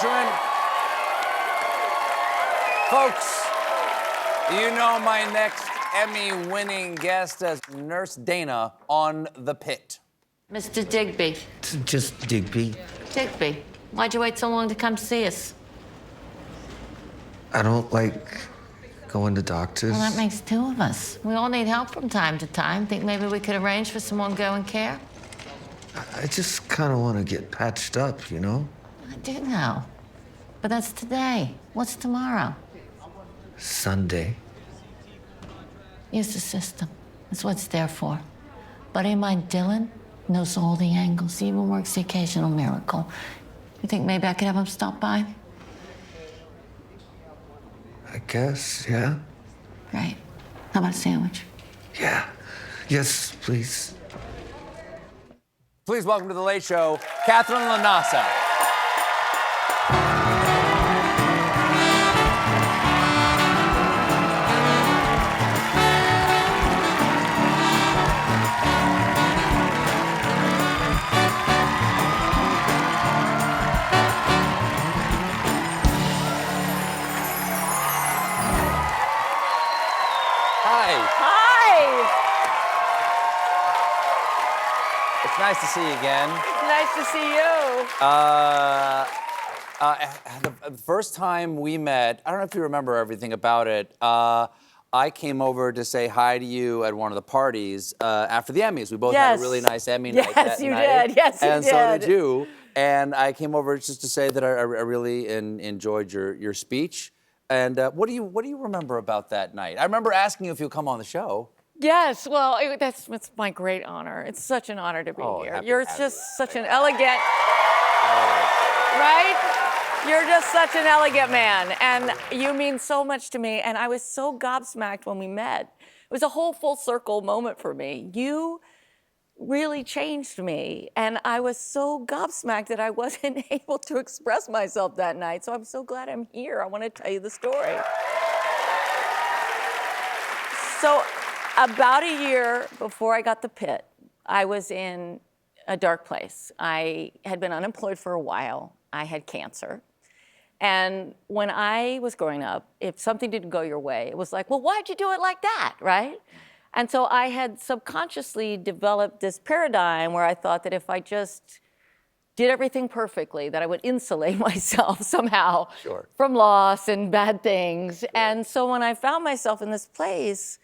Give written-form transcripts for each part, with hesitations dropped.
gentlemen. Folks, you know my next Emmy-winning guest as Nurse Dana on The Pitt. Mr. Digby. Just Digby. Digby, why'd you wait so long to come see us? I don't like going to doctors. Well, that makes two of us. We all need help from time to time. Think maybe we could arrange for some ongoing care? I just kind of want to get patched up, you know? I do know. But that's today. What's tomorrow? Sunday. Use the system. That's what it's there for. Buddy of mine, Dylan, knows all the angles. He even works the occasional miracle. You think maybe I could have him stop by? I guess, yeah? Great. How about a sandwich? Yeah. Yes, please. Please welcome to The Late Show, Katherine LaNasa. It's nice to see you again. Nice to see you. The first time we met, I don't know if you remember everything about it. I came over to say hi to you at one of the parties after the Emmys. We both had a really nice Emmy night that Yes, you night. did. Yes, you and did. And so did you. And I came over just to say that I really enjoyed your speech. And what do you remember about that night? I remember asking you if you'll come on the show. Yes, well, it's my great honor. It's such an honor to be here. You're just such an elegant, right? You're just such an elegant man, and you mean so much to me. And I was so gobsmacked when we met. It was a whole full circle moment for me. You really changed me, and I was so gobsmacked that I wasn't able to express myself that night. So I'm so glad I'm here. I want to tell you the story. So, about a year before I got the Pitt, I was in a dark place. I had been unemployed for a while. I had cancer. And when I was growing up, if something didn't go your way, it was like, well, why'd you do it like that, right? And so I had subconsciously developed this paradigm where I thought that if I just did everything perfectly, that I would insulate myself somehow from loss and bad things. Sure. And so when I found myself in this place,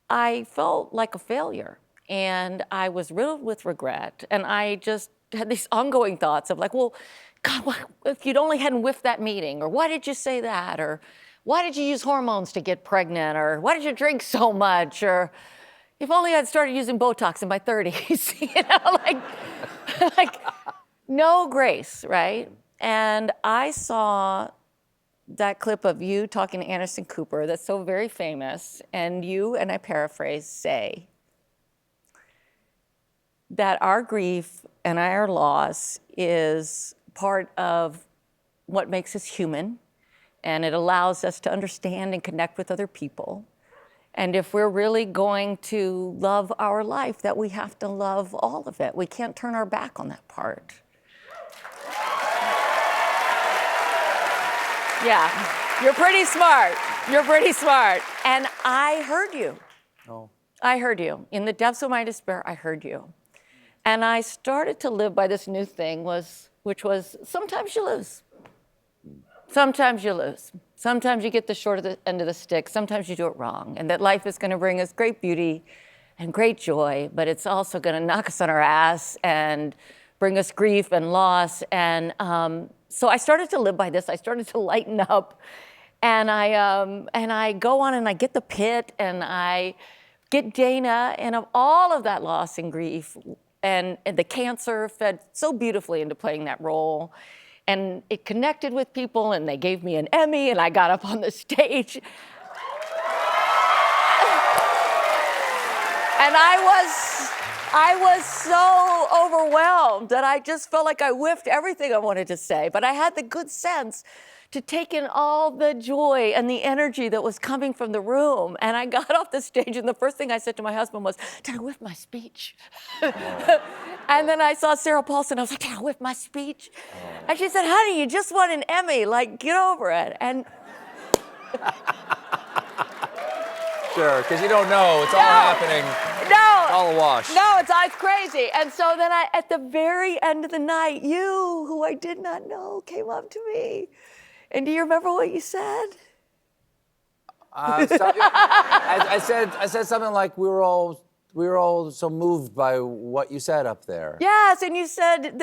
I felt like a failure, and I was riddled with regret, and I just had these ongoing thoughts of like, well, God, if you'd only hadn't whiffed that meeting, or why did you say that, or why did you use hormones to get pregnant, or why did you drink so much, or if only I'd started using Botox in my 30s, you know, like no grace, right? And I saw that clip of you talking to Anderson Cooper that's so very famous, and you, and I paraphrase, say that our grief and our loss is part of what makes us human, and it allows us to understand and connect with other people. And if we're really going to love our life, that we have to love all of it. We can't turn our back on that part. Yeah. You're pretty smart. You're pretty smart. And I heard you. Oh. I heard you. In the depths of my despair, I heard you. And I started to live by this new thing, which was sometimes you lose. Sometimes you lose. Sometimes you get the short of the end of the stick. Sometimes you do it wrong. And that life is going to bring us great beauty and great joy, but it's also going to knock us on our ass and bring us grief and loss. And so I started to live by this. I started to lighten up. And I go on and I get the Pitt, and I get Dana, and of all of that loss and grief, and the cancer fed so beautifully into playing that role. And it connected with people, and they gave me an Emmy, and I got up on the stage. And I was so overwhelmed that I just felt like I whiffed everything I wanted to say. But I had the good sense to take in all the joy and the energy that was coming from the room. And I got off the stage, and the first thing I said to my husband was, did I whiff my speech? And then I saw Sarah Paulson. I was like, did I whiff my speech? And she said, honey, you just won an Emmy. Like, get over it. And Sure, because you don't know. It's all happening. no, All awash. No, it's crazy. And so then at the very end of the night, you, who I did not know, came up to me. And do you remember what you said? I said something like we were all so moved by what you said up there. Yes, and you said,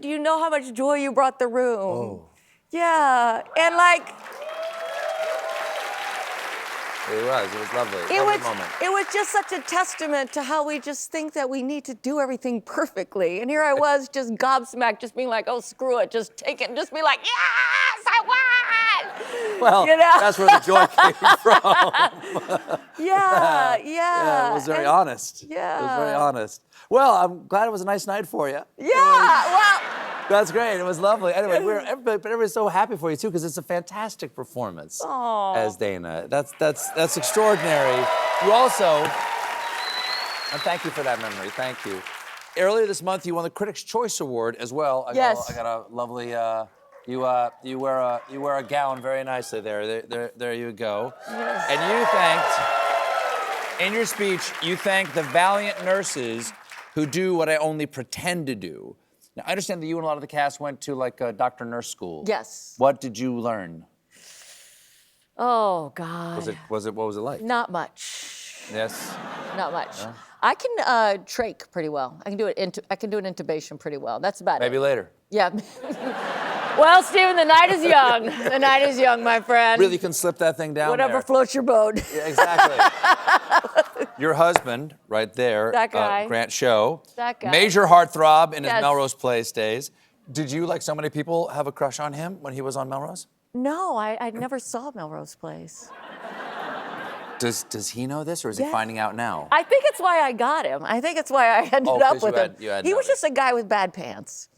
do you know how much joy you brought the room? Oh. Yeah, and like, It was lovely. it Lovely moment. was just such a testament to how we just think that we need to do everything perfectly. And here I was just gobsmacked, just being like, oh, screw it, just take it, and just be like, yes, I won! Well, You know? that's where the joy came from. Yeah. Yeah, it was very honest. Yeah. It was very honest. Well, I'm glad it was a nice night for you. Yeah, well, That's great. It was lovely. Anyway, everybody's so happy for you too because it's a fantastic performance as Dana. That's extraordinary. You also, and thank you for that memory. Thank you. Earlier this month, you won the Critics' Choice Award as well. I got a lovely. You wear a gown very nicely there. There you go. Yes. And you thanked, in your speech, you thanked the valiant nurses who do what I only pretend to do. Now, I understand that you and a lot of the cast went to like a doctor nurse school. yes. What did you learn? Oh, God. What was it like? Not much. Yes. Not much. I can trach pretty well. I can do an intubation pretty well. That's about Maybe it. later. Yeah. Well, Stephen, the night is young. The night is young, my friend. Really can slip that thing down Whatever there. floats your boat. Yeah, exactly. Your husband, right there, That guy. Grant Show, That guy. major heartthrob in his Yes. Melrose Place days. Did you, like so many people, have a crush on him when he was on Melrose? No, I never saw Melrose Place. Does he know this, or is he Yeah. finding out now? I think it's why I got him. I think it's why I ended Oh, up 'cause with him. you had He was noticed. just a guy with bad pants.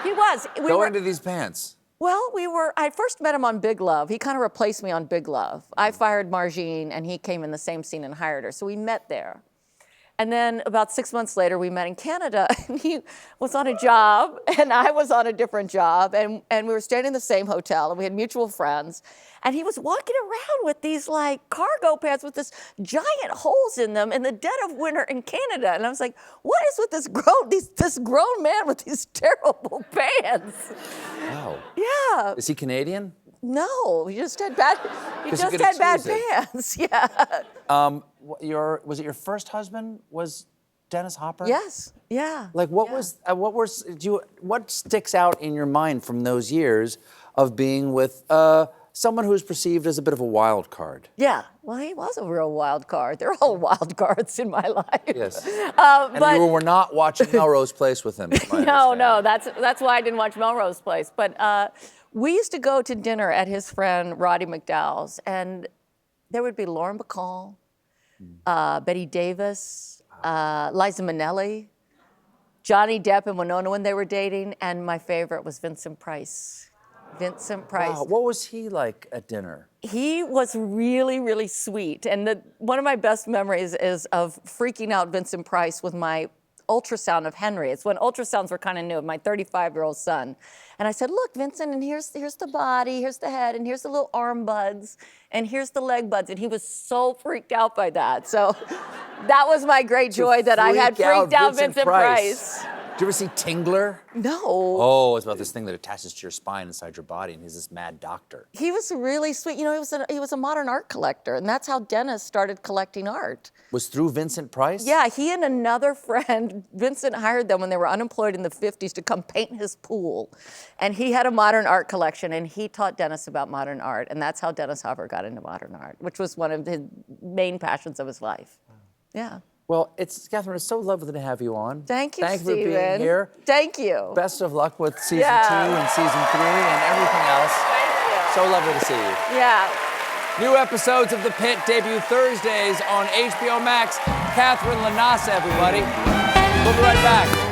He was. Go into these pants. Well, I first met him on Big Love. He kind of replaced me on Big Love. I fired Margine, and he came in the same scene and hired her. So we met there. And then about 6 months later, we met in Canada, and he was on a job, and I was on a different job, and we were staying in the same hotel, and we had mutual friends. And he was walking around with these like cargo pants with this giant holes in them in the dead of winter in Canada. And I was like, what is with this grown man with these terrible pants? Wow. Yeah. Is he Canadian? No, he just had bad. He 'Cause you just could had bad excuse it. pants. Yeah. Was it your first husband? Was Dennis Hopper? Yes. Yeah. Like what sticks out in your mind from those years of being with someone who's perceived as a bit of a wild card? Yeah. Well, he was a real wild card. They're all wild cards in my life. Yes. But And you were not watching Melrose Place with him. no. That's why I didn't watch Melrose Place. But we used to go to dinner at his friend Roddy McDowell's, and there would be Lauren Bacall, Betty Davis, Liza Minnelli, Johnny Depp and Winona when they were dating, and my favorite was Vincent Price. Vincent Price. Wow. What was he like at dinner? He was really, really sweet. And one of my best memories is of freaking out Vincent Price with my ultrasound of Henry. It's when ultrasounds were kind of new, my 35-year-old son. And I said, look, Vincent, and here's the body, here's the head, and here's the little arm buds, and here's the leg buds. And he was so freaked out by that. So that was my great joy that I had freaked out Vincent Price. Did you ever see Tingler? No. Oh, it's about this thing that attaches to your spine inside your body, and he's this mad doctor. He was really sweet. You know, he was a modern art collector, and that's how Dennis started collecting art. Was through Vincent Price? Yeah, he and another friend, Vincent hired them when they were unemployed in the 50s to come paint his pool. And he had a modern art collection, and he taught Dennis about modern art, and that's how Dennis Hopper got into modern art, which was one of his main passions of his life. Yeah. Well, Katherine, it's so lovely to have you on. Thank you, Thank you for Stephen. being here. Thank you. Best of luck with season 2 Yeah. and season 3 and everything else. Thank you. So lovely to see you. Yeah. New episodes of The Pit debut Thursdays on HBO Max. Katherine LaNasa, everybody. We'll be right back.